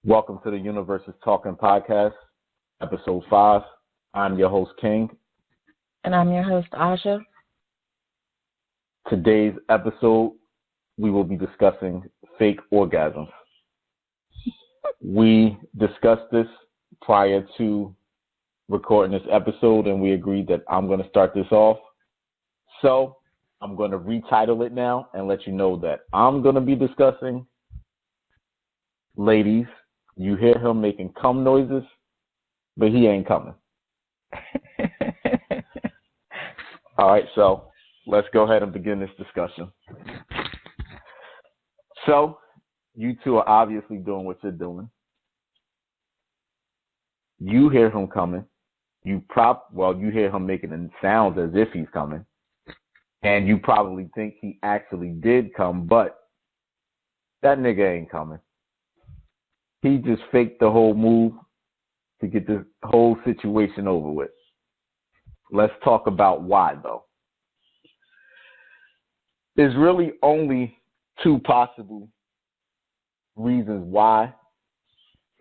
Welcome to the Universe is Talking podcast, episode 5. I'm your host, King. And I'm your host, Aja. Today's episode, we will be discussing fake orgasms. We discussed this prior to recording this episode, and we agreed that I'm going to start this off. So I'm going to retitle it now and let you know that I'm going to be discussing, ladies, you hear him making cum noises, but he ain't coming. All right, so let's go ahead and begin this discussion. So you two are obviously doing what you're doing. You hear him coming. You hear him making the sounds as if he's coming. And you probably think he actually did come, but that nigga ain't coming. He just faked the whole move to get this whole situation over with. Let's talk about why, though. There's really only two possible reasons why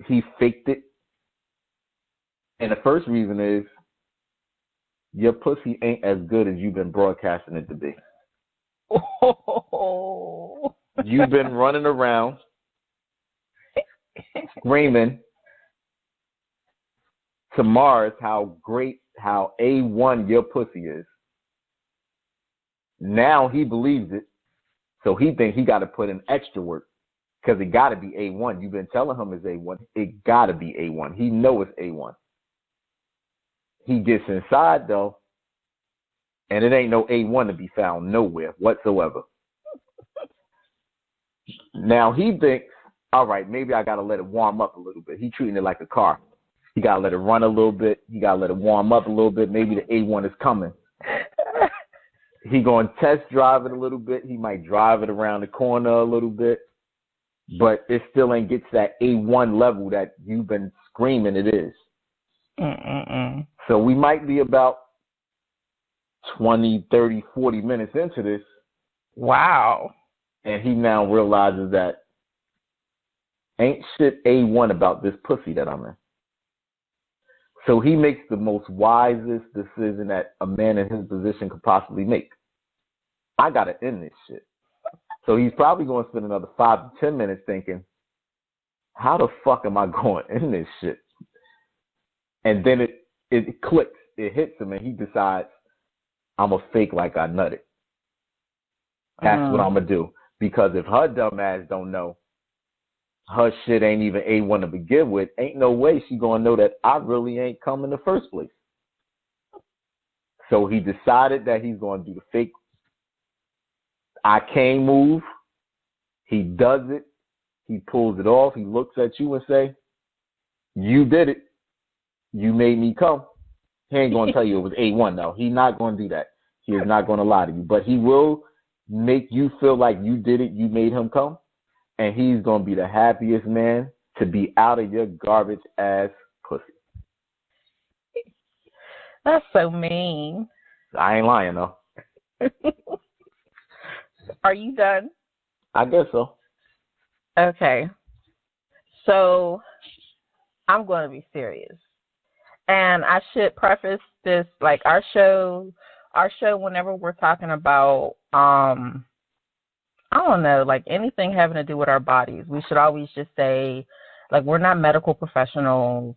he faked it. And the first reason is your pussy ain't as good as you've been broadcasting it to be. Oh. You've been running around screaming to Mars how A1 your pussy is. Now he believes it, so he thinks he got to put in extra work because it got to be A1. You've been telling him it's A1. It got to be A1. He know it's A1. He gets inside, though, and it ain't no A1 to be found nowhere whatsoever. Now he thinks, all right, maybe I got to let it warm up a little bit. He's treating it like a car. He got to let it run a little bit. He got to let it warm up a little bit. Maybe the A1 is coming. He going to test drive it a little bit. He might drive it around the corner a little bit. But it still ain't gets that A1 level that you've been screaming it is. So we might be about 20, 30, 40 minutes into this. Wow. And he now realizes that ain't shit A1 about this pussy that I'm in. So he makes the most wisest decision that a man in his position could possibly make. I got to end this shit. So he's probably going to spend another 5 to 10 minutes thinking, how the fuck am I going to end this shit? And then it clicks. It hits him, and he decides, I'm going to fake like I nutted. That's what I'm going to do. Because if her dumb ass don't know, her shit ain't even A1 to begin with, ain't no way she going to know that I really ain't come in the first place. So he decided that he's going to do the fake I came move. He does it. He pulls it off. He looks at you and say, you did it. You made me come. He ain't going to tell you it was A1, though. He's not going to do that. He is not going to lie to you. But he will make you feel like you did it. You made him come. And he's going to be the happiest man to be out of your garbage ass pussy. That's so mean. I ain't lying, though. Are you done? I guess so. Okay. So I'm going to be serious. And I should preface this, like our show, whenever we're talking about, I don't know, like anything having to do with our bodies, we should always just say, like, we're not medical professionals,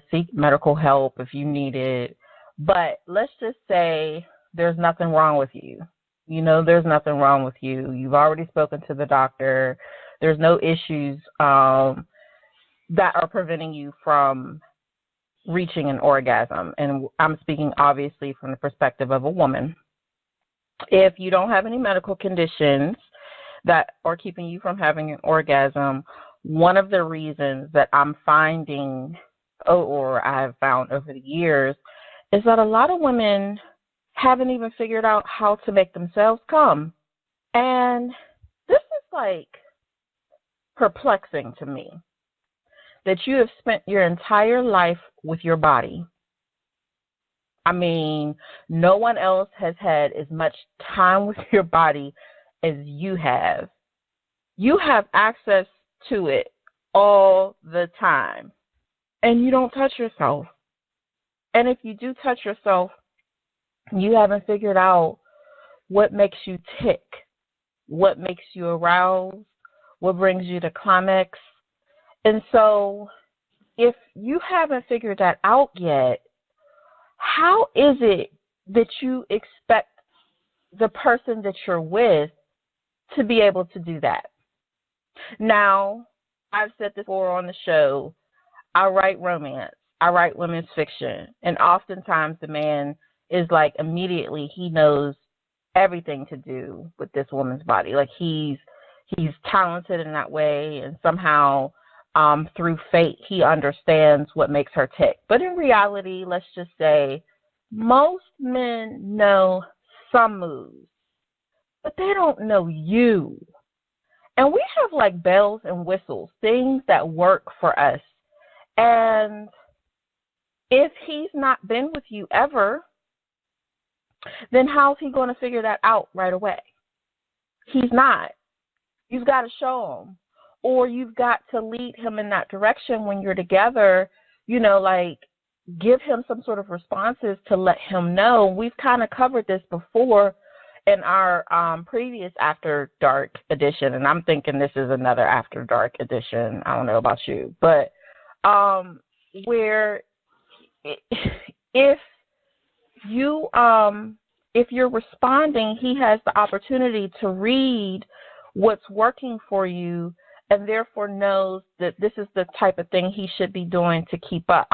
seek medical help if you need it. But let's just say there's nothing wrong with you. There's nothing wrong with you. You've already spoken to the doctor. There's no issues that are preventing you from reaching an orgasm. And I'm speaking obviously from the perspective of a woman. If you don't have any medical conditions that are keeping you from having an orgasm, one of the reasons that I'm finding, or I have found over the years, is that a lot of women haven't even figured out how to make themselves come. And this is like perplexing to me, that you have spent your entire life with your body. I mean, no one else has had as much time with your body as you have. You have access to it all the time and you don't touch yourself. And if you do touch yourself, you haven't figured out what makes you tick, what makes you aroused, what brings you to climax. And so if you haven't figured that out yet, how is it that you expect the person that you're with to be able to do that? Now, I've said this before on the show, I write romance, I write women's fiction, and oftentimes the man is like immediately he knows everything to do with this woman's body. Like he's talented in that way, and somehow through fate he understands what makes her tick. But in reality, let's just say most men know some moves, but they don't know you. And we have like bells and whistles, things that work for us. And if he's not been with you ever, then how's he going to figure that out right away? He's not. You've got to show him, or you've got to lead him in that direction when you're together, you know, like give him some sort of responses to let him know. We've kind of covered this before in our previous After Dark edition, and I'm thinking this is another After Dark edition. I don't know about you, but where if you're responding, he has the opportunity to read what's working for you and therefore knows that this is the type of thing he should be doing to keep up.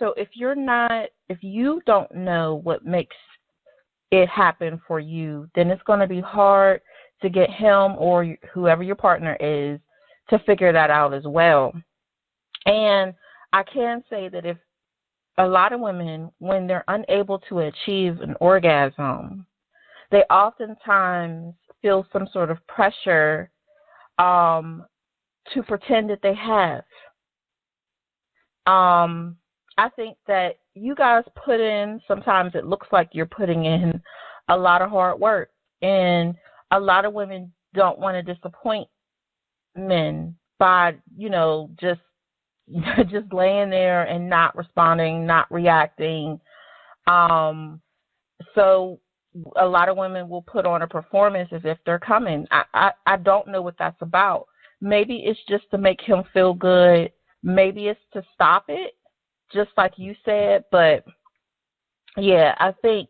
So if you don't know what makes it happen for you, then it's going to be hard to get him or whoever your partner is to figure that out as well. And I can say that if a lot of women, when they're unable to achieve an orgasm, they oftentimes feel some sort of pressure to pretend that they have. I think that you guys put in, sometimes it looks like you're putting in a lot of hard work, and a lot of women don't want to disappoint men by, just laying there and not responding, not reacting. So a lot of women will put on a performance as if they're coming. I don't know what that's about. Maybe it's just to make him feel good. Maybe it's to stop it, just like you said. But yeah, I think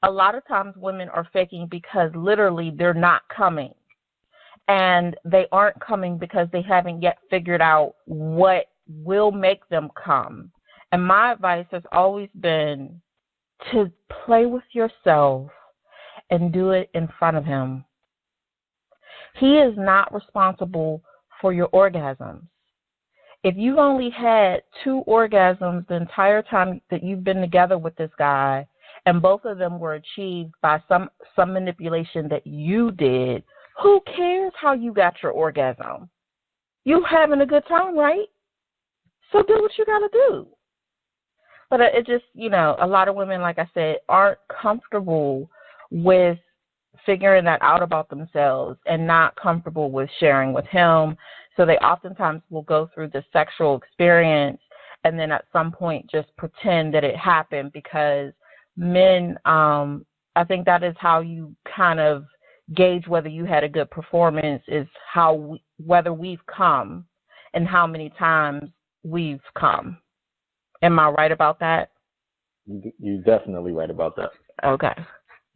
a lot of times women are faking because literally they're not coming. And they aren't coming because they haven't yet figured out what will make them come. And my advice has always been to play with yourself and do it in front of him. He is not responsible for your orgasms. If you've only had 2 orgasms the entire time that you've been together with this guy, and both of them were achieved by some manipulation that you did, who cares how you got your orgasm? You having a good time, right? So do what you got to do. But it just, a lot of women, like I said, aren't comfortable with figuring that out about themselves and not comfortable with sharing with him. So they oftentimes will go through the sexual experience and then at some point just pretend that it happened, because men, I think that is how you kind of gauge whether you had a good performance, is whether we've come and how many times we've come. Am I right about that? You're definitely right about that. Okay.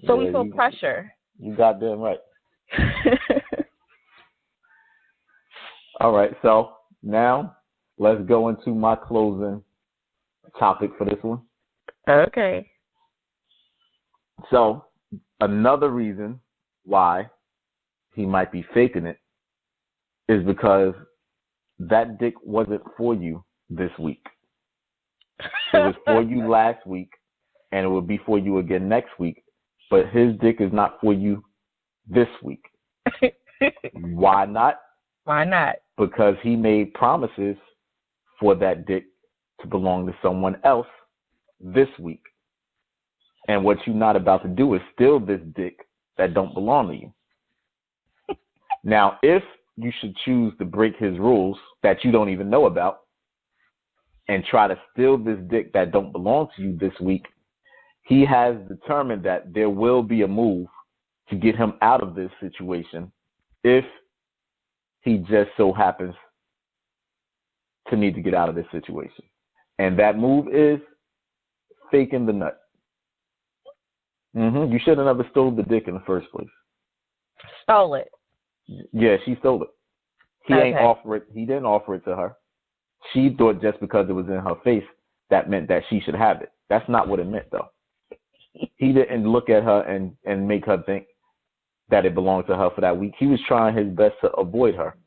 So we feel pressure. You goddamn right. All right, so now let's go into my closing topic for this one. Okay. So another reason why he might be faking it is because that dick wasn't for you this week. It was for you last week, and it will be for you again next week. But his dick is not for you this week. Why not? Why not? Because he made promises for that dick to belong to someone else this week. And what you're not about to do is steal this dick that don't belong to you. Now, if you should choose to break his rules that you don't even know about and try to steal this dick that don't belong to you this week, he has determined that there will be a move to get him out of this situation if he just so happens to need to get out of this situation. And that move is faking the nut. You should have never stole the dick in the first place. Stole it. Yeah, she stole it. He Okay. ain't offer it. He didn't offer it to her. She thought just because it was in her face, that meant that she should have it. That's not what it meant, though. He didn't look at her and make her think that it belonged to her for that week. He was trying his best to avoid her,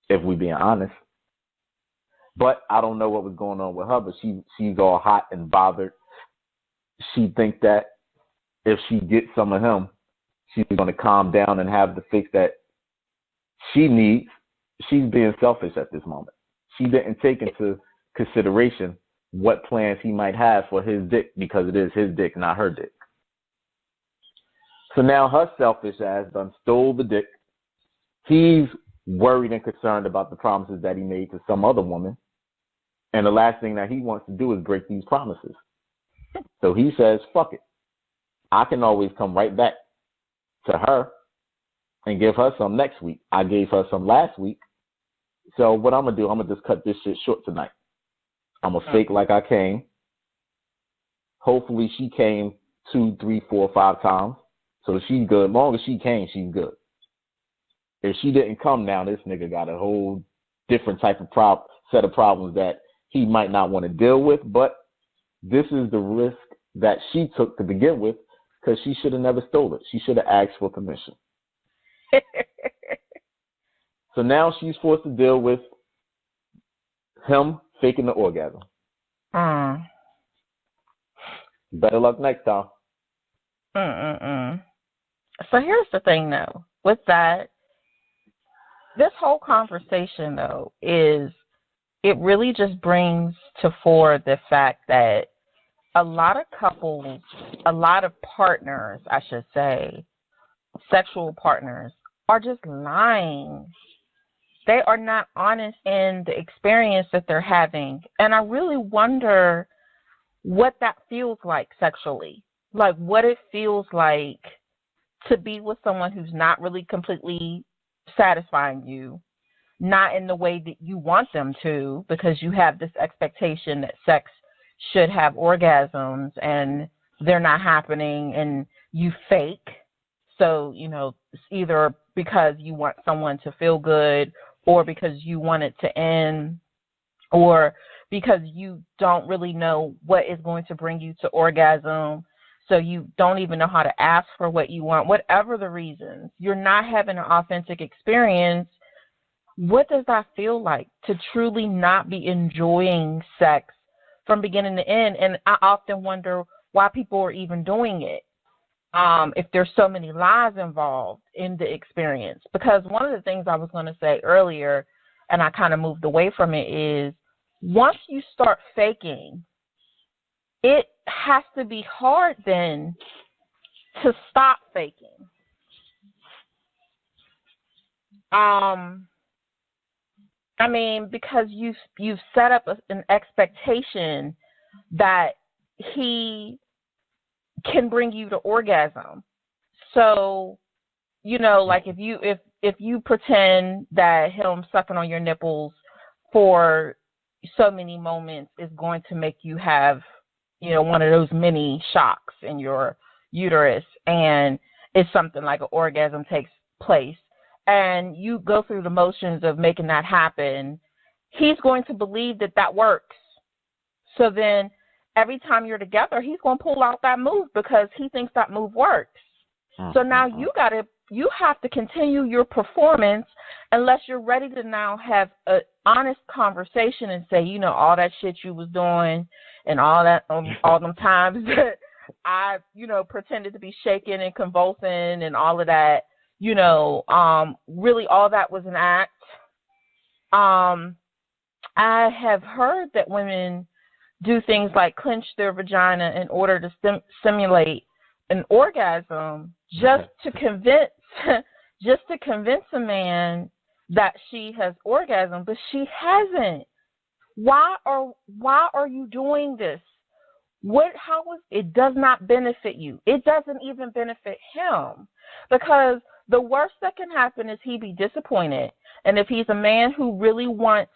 if we're being honest. But I don't know what was going on with her, but she's all hot and bothered. She thinks that if she gets some of him, she's going to calm down and have the fix that she needs. She's being selfish at this moment. She didn't take into consideration what plans he might have for his dick, because it is his dick, not her dick. So now her selfish ass done stole the dick. He's worried and concerned about the promises that he made to some other woman. And the last thing that he wants to do is break these promises. So he says, fuck it. I can always come right back to her and give her some next week. I gave her some last week. So what I'm going to do, I'm going to just cut this shit short tonight. I'm going to fake like I came. Hopefully she came 2, 3, 4, 5 times. So she's good. As long as she came, she's good. If she didn't come now, this nigga got a whole different type of set of problems that he might not want to deal with. But this is the risk that she took to begin with, because she should have never stole it. She should have asked for permission. So now she's forced to deal with him faking the orgasm. Better luck next time. So here's the thing, though. With that, this whole conversation, though, it really just brings to fore the fact that a lot of couples, a lot of partners, I should say, sexual partners, are just lying. They are not honest in the experience that they're having. And I really wonder what that feels like sexually. Like what it feels like to be with someone who's not really completely satisfying you, not in the way that you want them to, because you have this expectation that sex should have orgasms and they're not happening, and you fake. So, it's either because you want someone to feel good, or because you want it to end, or because you don't really know what is going to bring you to orgasm. So you don't even know how to ask for what you want. Whatever the reasons, you're not having an authentic experience. What does that feel like to truly not be enjoying sex from beginning to end? And I often wonder why people are even doing it. If there's so many lies involved in the experience. Because one of the things I was going to say earlier, and I kind of moved away from it, is once you start faking, it has to be hard then to stop faking. Because you've set up an expectation that he can bring you to orgasm. So, like if you pretend that him sucking on your nipples for so many moments is going to make you have, one of those mini shocks in your uterus, and it's something like an orgasm takes place, and you go through the motions of making that happen, he's going to believe that works. So then every time you're together, he's going to pull out that move because he thinks that move works. So now you have to continue your performance unless you're ready to now have an honest conversation and say, all that shit you was doing and all them times that I, pretended to be shaking and convulsing and all of that, really all that was an act. I have heard that women do things like clench their vagina in order to simulate an orgasm just to convince a man that she has orgasmed, but she hasn't. Why are you doing this? It does not benefit you. It doesn't even benefit him, because the worst that can happen is he be disappointed. And if he's a man who really wants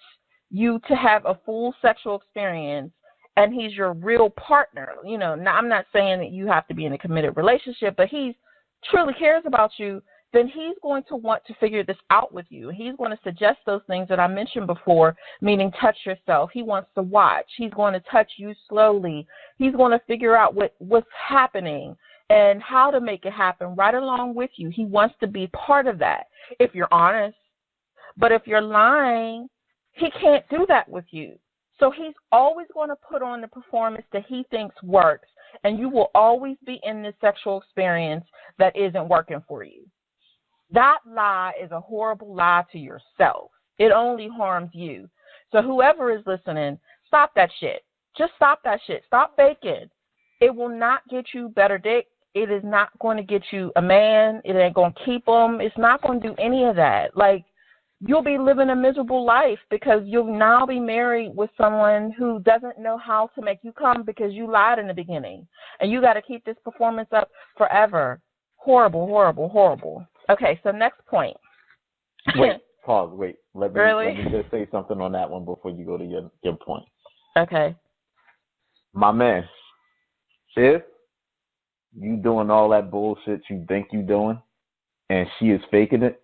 you to have a full sexual experience and he's your real partner, now I'm not saying that you have to be in a committed relationship, but he truly cares about you, then he's going to want to figure this out with you. He's going to suggest those things that I mentioned before, meaning touch yourself. He wants to watch. He's going to touch you slowly. He's going to figure out what's happening and how to make it happen right along with you. He wants to be part of that, if you're honest. But if you're lying, he can't do that with you. So he's always going to put on the performance that he thinks works, and you will always be in this sexual experience that isn't working for you. That lie is a horrible lie to yourself. It only harms you. So whoever is listening, stop that shit. Just stop that shit. Stop faking. It will not get you better dick. It is not going to get you a man. It ain't going to keep him. It's not going to do any of that. Like, you'll be living a miserable life because you'll now be married with someone who doesn't know how to make you come because you lied in the beginning. And you got to keep this performance up forever. Horrible, horrible, horrible. Okay, so next point. Wait, pause. Wait. Let me just say something on that one before you go to your point. Okay. My man, if you doing all that bullshit you think you doing and she is faking it,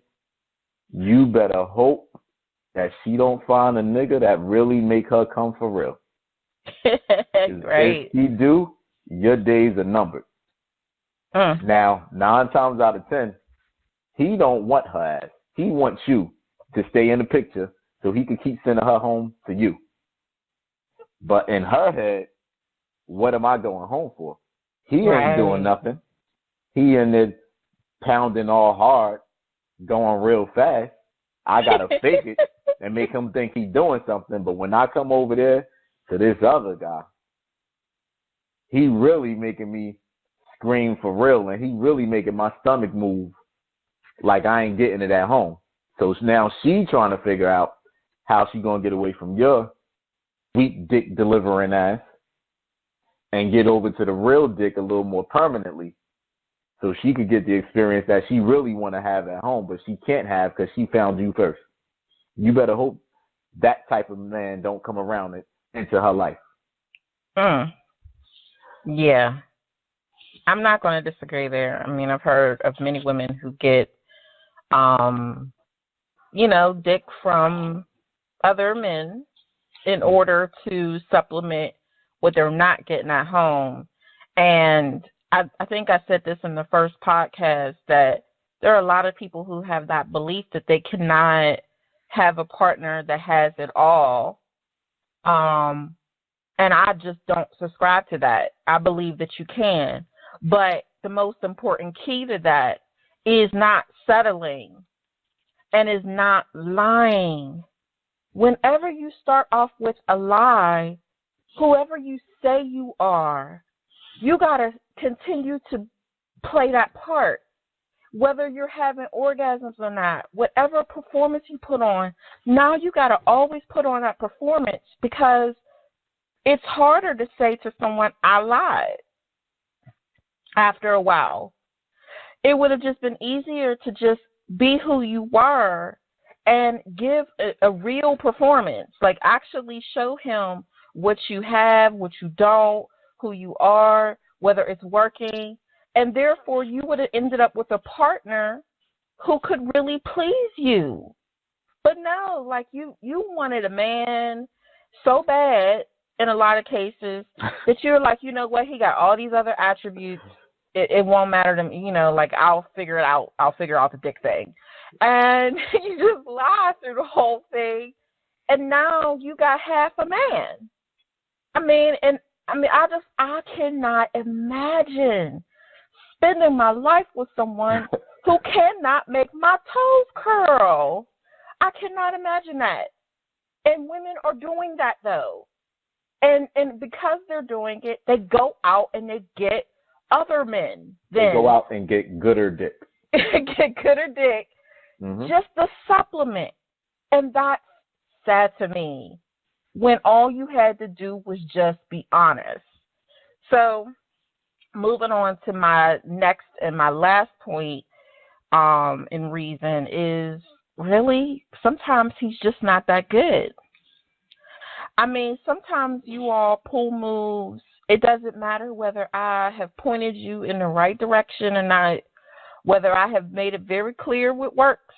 you better hope that she don't find a nigga that really make her come for real. Great. If she do, your days are numbered. Now, 9 times out of 10, he don't want her ass. He wants you to stay in the picture so he can keep sending her home to you. But in her head, what am I going home for? He ain't doing nothing. He in there pounding all hard, going real fast. I got to fake it and make him think he's doing something. But when I come over there to this other guy, he really making me scream for real, and he really making my stomach move like I ain't getting it at home. So now she trying to figure out how she going to get away from your weak dick delivering ass and get over to the real dick a little more permanently so she could get the experience that she really want to have at home, but she can't have because she found you first. You better hope that type of man don't come around into her life. Yeah. I'm not going to disagree there. I mean, I've heard of many women who get, dick from other men in order to supplement what they're not getting at home. And I think I said this in the first podcast, that there are a lot of people who have that belief that they cannot have a partner that has it all. And I just don't subscribe to that. I believe that you can. But the most important key to that is not settling and is not lying. Whenever you start off with a lie, whoever you say you are, you got to continue to play that part. Whether you're having orgasms or not, whatever performance you put on, now you got to always put on that performance, because it's harder to say to someone, I lied, after a while. It would have just been easier to just be who you were and give a real performance, like actually show him what you have, what you don't, who you are, whether it's working. And therefore, you would have ended up with a partner who could really please you. But no, like you wanted a man so bad in a lot of cases that you're like, you know what, he got all these other attributes. It won't matter to me, like I'll figure it out. I'll figure out the dick thing. And you just lie through the whole thing. And now you got half a man. I cannot imagine spending my life with someone who cannot make my toes curl. I cannot imagine that. And women are doing that, though. And because they're doing it, they go out and they get other men. They go out and get gooder dick. Get gooder dick, just to supplement. And that's sad to me when all you had to do was just be honest. So, moving on to my next and my last point in reason is really sometimes he's just not that good. I mean, sometimes you all pull moves. It doesn't matter whether I have pointed you in the right direction or not, whether I have made it very clear what works.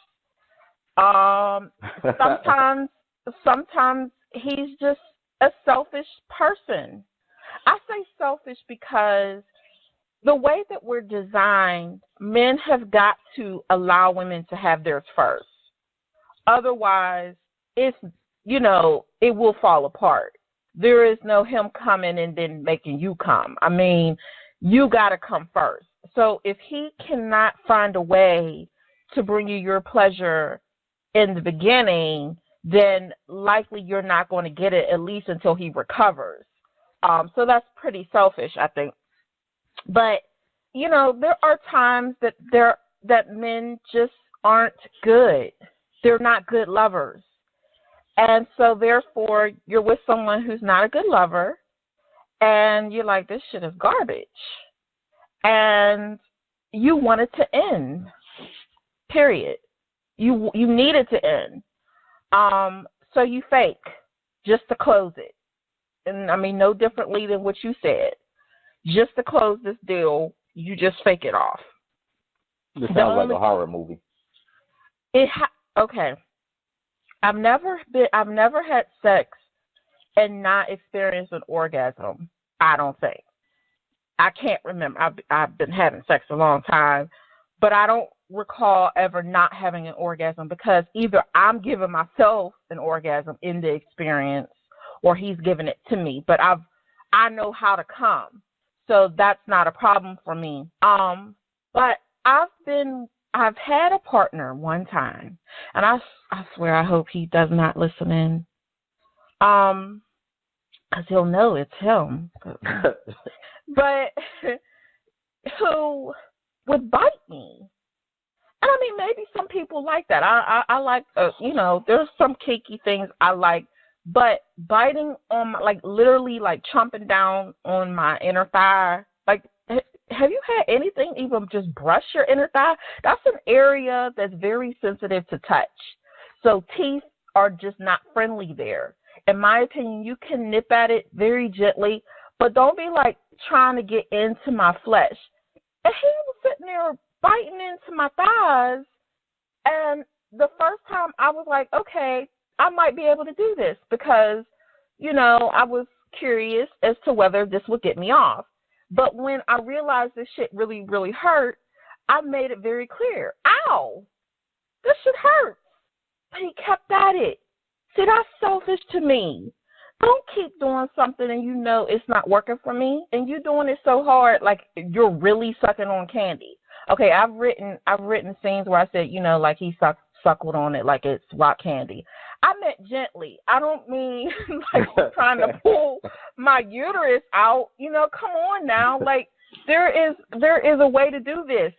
Um, sometimes, sometimes he's just a selfish person. I say selfish because the way that we're designed, men have got to allow women to have theirs first. Otherwise, it's, it will fall apart. There is no him coming and then making you come. I mean, you got to come first. So if he cannot find a way to bring you your pleasure in the beginning, then likely you're not going to get it at least until he recovers. So that's pretty selfish, I think. But, there are times that men just aren't good. They're not good lovers. And so therefore you're with someone who's not a good lover and you're like, this shit is garbage. And you want it to end. Period. You need it to end. So you fake just to close it. And I mean, no differently than what you said. Just to close this deal, you just fake it off. This sounds like a horror movie. Okay. I've never had sex and not experienced an orgasm. I don't think. I can't remember. I've been having sex a long time, but I don't recall ever not having an orgasm because either I'm giving myself an orgasm in the experience or he's giving it to me. But I know how to come. So that's not a problem for me. But I've had a partner one time, and I swear I hope he does not listen in, because he'll know it's him. But who would bite me? And I mean, maybe some people like that. I like, there's some kinky things I like. But biting on literally chomping down on my inner thigh, have you had anything even just brush your inner thigh? That's an area that's very sensitive to touch. So teeth are just not friendly there. In my opinion, you can nip at it very gently, but don't be trying to get into my flesh. And he was sitting there biting into my thighs. And the first time I was like, okay, I might be able to do this because, I was curious as to whether this would get me off. But when I realized this shit really, really hurt, I made it very clear. Ow, this shit hurts. But he kept at it. See, that's selfish to me. Don't keep doing something and it's not working for me and you're doing it so hard like you're really sucking on candy. Okay, I've written scenes where I said, he suckled on it like it's rock candy. I meant gently. I don't mean trying to pull my uterus out. Come on now. There is a way to do this.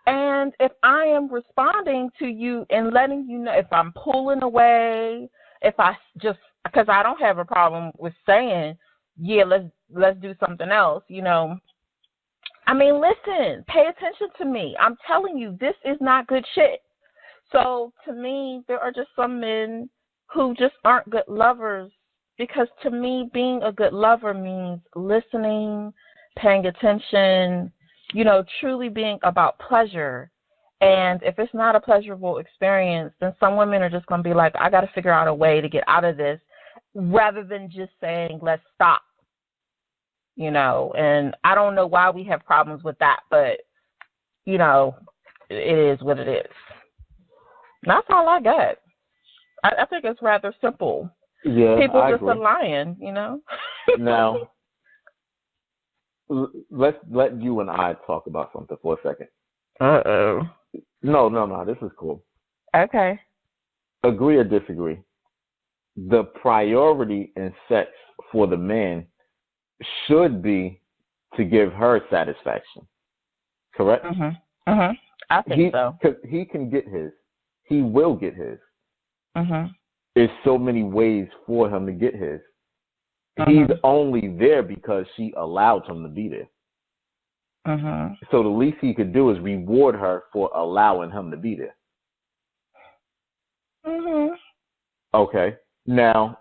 And if I am responding to you and letting you know, if I'm pulling away, if I just, because I don't have a problem with saying, yeah, let's do something else, I mean, listen, pay attention to me. I'm telling you, this is not good shit. So to me, there are just some men who just aren't good lovers because to me, being a good lover means listening, paying attention, truly being about pleasure. And if it's not a pleasurable experience, then some women are just going to be like, I got to figure out a way to get out of this rather than just saying, let's stop, and I don't know why we have problems with that, but, it is what it is. That's all I got. I think it's rather simple. Yeah, people I just agree. are lying, Now, let you and I talk about something for a second. Uh-oh. No, this is cool. Okay. Agree or disagree? The priority in sex for the man should be to give her satisfaction. Correct? Mm-hmm. Mm-hmm. I think so. Because he can get his. He will get his. Mhm. There's so many ways for him to get his. Mhm. He's only there because she allowed him to be there. Mhm. So the least he could do is reward her for allowing him to be there. Mhm. Okay. Now,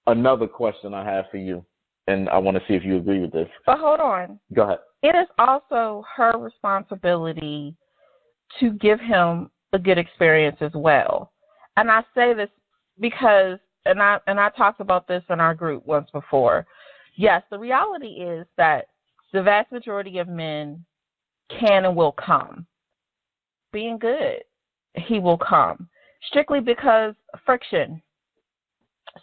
another question I have for you, and I want to see if you agree with this. But hold on. Go ahead. It is also her responsibility to give him a good experience as well. And I say this because, and I talked about this in our group once before. Yes, the reality is that the vast majority of men can and will come. Being good, he will come. Strictly because of friction.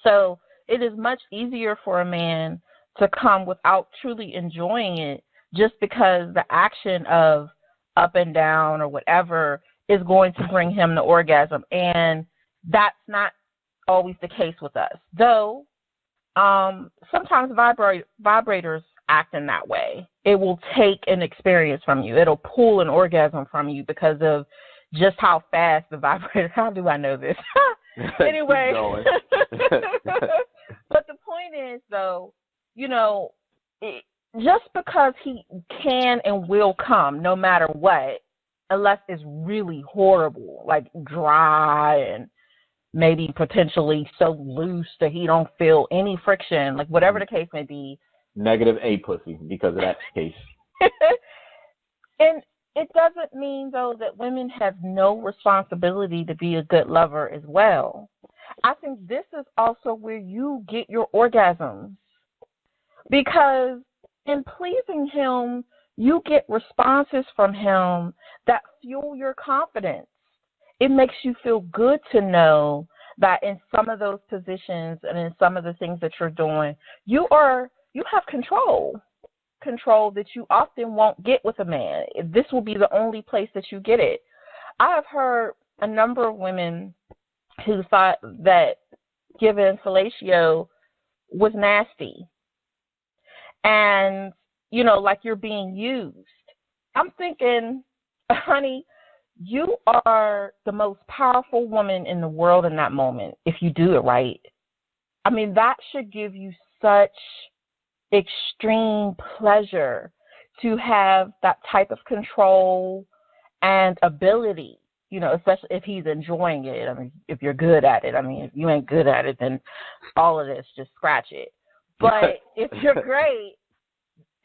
So it is much easier for a man to come without truly enjoying it just because the action of up and down or whatever is going to bring him the orgasm. And that's not always the case with us. Though sometimes vibrators act in that way. It will take an experience from you. It'll pull an orgasm from you because of just how fast the vibrator. How do I know this? Anyway. But the point is, though, just because he can and will come no matter what, unless it's really horrible, like dry and maybe potentially so loose that he don't feel any friction, like whatever the case may be. Negative A pussy because of that case. And it doesn't mean, though, that women have no responsibility to be a good lover as well. I think this is also where you get your orgasms. Because in pleasing him, you get responses from him that fuel your confidence. It makes you feel good to know that in some of those positions and in some of the things that you're doing, you have control that you often won't get with a man. This will be the only place that you get it. I have heard a number of women who thought that giving fellatio was nasty and, like you're being used. I'm thinking, honey, you are the most powerful woman in the world in that moment if you do it right. I mean, that should give you such extreme pleasure to have that type of control and ability, especially if he's enjoying it. I mean, if you're good at it. I mean, if you ain't good at it, then all of this, just scratch it. But if you're great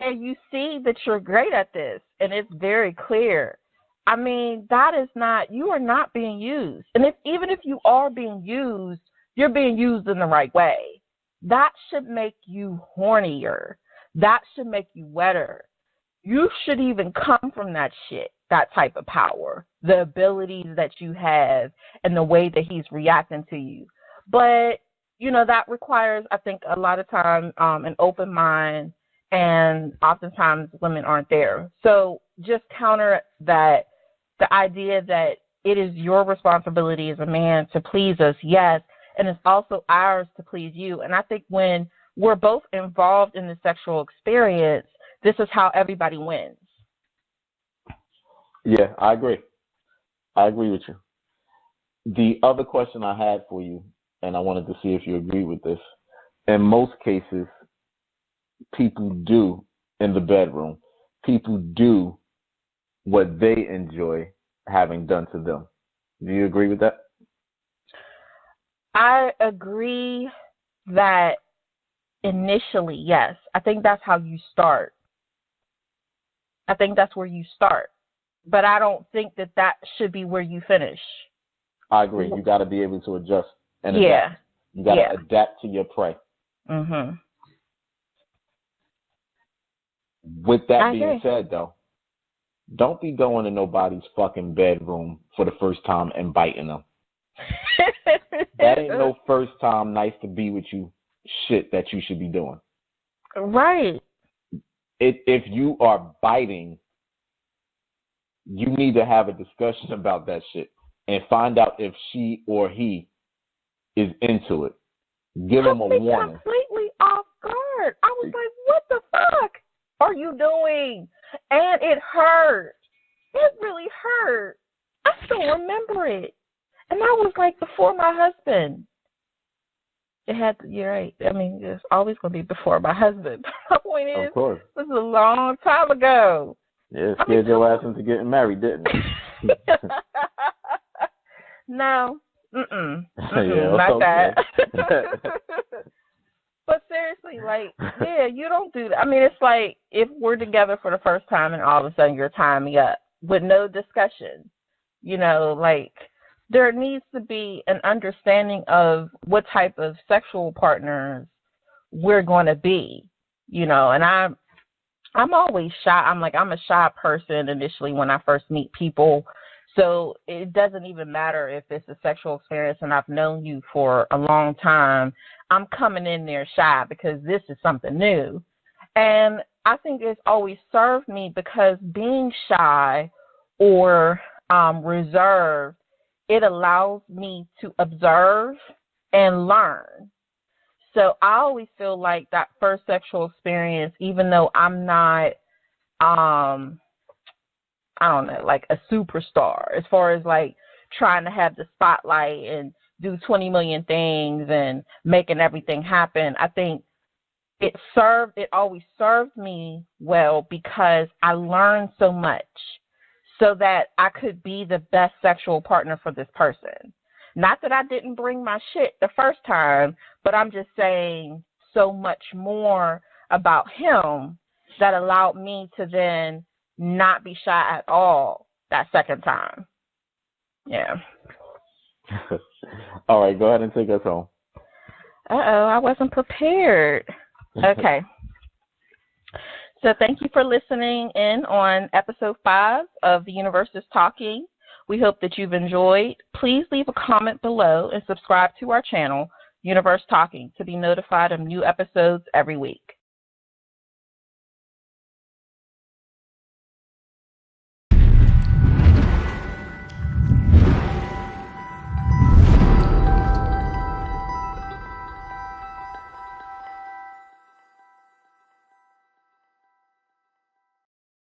and you see that you're great at this and it's very clear, I mean, you are not being used. And even if you are being used, you're being used in the right way. That should make you hornier. That should make you wetter. You should even come from that shit, that type of power, the abilities that you have and the way that he's reacting to you. But, that requires, I think, a lot of time an open mind, and oftentimes women aren't there. So just counter that, the idea that it is your responsibility as a man to please us, yes, and it's also ours to please you. And I think when we're both involved in the sexual experience, this is how everybody wins. Yeah, I agree. I agree with you. The other question I had for you, and I wanted to see if you agree with this, in most cases, people do in the bedroom, people do what they enjoy having done to them. Do you agree with that? I agree that initially, yes. I think that's how you start. I think that's where you start. But I don't think that should be where you finish. I agree. You got to be able to adjust and adapt. Yeah. You got to adapt to your prey. Mm-hmm. With that being said, though, don't be going to nobody's fucking bedroom for the first time and biting them. That ain't no first time nice to be with you shit that you should be doing. Right. If you are biting, you need to have a discussion about that shit and find out if she or he is into it. Give them a warning. Completely off guard. I was like, what the fuck are you doing? And it hurt. It really hurt. I still remember it. And I was like, before my husband. You're right. I mean, it's always going to be before my husband. My point is, of course, this was a long time ago. Yeah, scared your ass into getting married, didn't it? No. Mm-mm. Yeah, not okay. that. But seriously, like, yeah, you don't do that. I mean, it's like if we're together for the first time and all of a sudden you're tying me up with no discussion, you know, like there needs to be an understanding of what type of sexual partners we're going to be, you know, and I'm always shy. I'm a shy person initially when I first meet people. So it doesn't even matter if it's a sexual experience and I've known you for a long time. I'm coming in there shy because this is something new. And I think it's always served me because being shy or reserved, it allows me to observe and learn. So I always feel like that first sexual experience, even though I'm not, I don't know, like a superstar as far as like trying to have the spotlight and do 20 million things and making everything happen. I think it always served me well because I learned so much so that I could be the best sexual partner for this person. Not that I didn't bring my shit the first time, but I'm just saying so much more about him that allowed me to then not be shy at all that second time. Yeah. All right, go ahead and take us home. I wasn't prepared. Okay. So thank you for listening in on episode 5 of The Universe is Talking. We hope that you've enjoyed. Please leave a comment below and subscribe to our channel, Universe Talking, to be notified of new episodes every week.